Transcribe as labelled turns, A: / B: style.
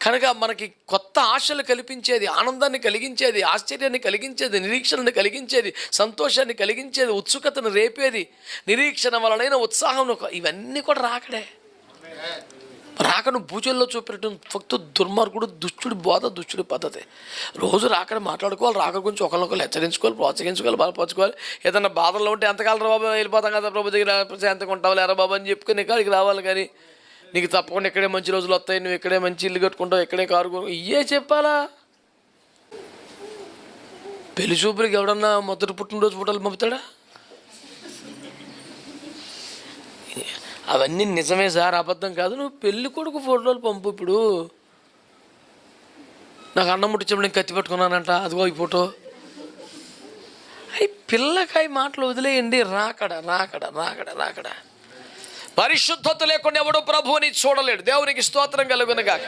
A: కనుక మనకి కొత్త ఆశలు కల్పించేది, ఆనందాన్ని కలిగించేది, ఆశ్చర్యాన్ని కలిగించేది, నిరీక్షణని కలిగించేది, సంతోషాన్ని కలిగించేది, ఉత్సుకతను రేపేది, నిరీక్షణ వలనైన ఉత్సాహం, ఇవన్నీ కూడా రాకడే. రాకను భూజల్లో చూపినట్టు భక్తు దుర్మార్గుడు, దుష్టుడి బోధ, దుష్టుడి పద్ధతి. రోజు రాకడ మాట్లాడుకోవాలి, రాక గురించి ఒకరినొకరు హెచ్చరించుకోవాలి, ప్రోత్సహించుకోవాలి, బలపరచుకోవాలి. ఏదన్నా బాధల్లో ఉంటే ఎంతకాలం రా బాబు, వెళ్ళిపోతాం కదా ప్రభు దగ్గర, ప్రశాంతంగా ఉంటావు లేరా బాబు అని చెప్పుకొని ఇక్కడికి రావాలి. కానీ నీకు తప్పకుండా ఇక్కడే మంచి రోజులు వస్తాయి, నువ్వు ఇక్కడే మంచి ఇల్లు కట్టుకుంటావు, ఇక్కడే కారు ఇవే చెప్పాలా? పెళ్లి చూపులకి ఎవడన్నా మొదటి పుట్టినరోజు ఫోటోలు పంపుతాడా? అవన్నీ నిజమే సార్, అబద్ధం కాదు. నువ్వు పెళ్లి కొడుకు ఫోటోలు పంపు. ఇప్పుడు నాకు అన్నం ముట్టించప్పుడు నేను కత్తి పట్టుకున్నానంట, అదిగో ఈ ఫోటో. అవి పిల్లకాయ మాటలు వదిలేయండి. రాకడ రాకడ రాకడ రాకడ. పరిశుద్ధత లేకుండా ఎవడో ప్రభువుని చూడలేడు. దేవునికి స్తోత్రం కలుగునుగాక.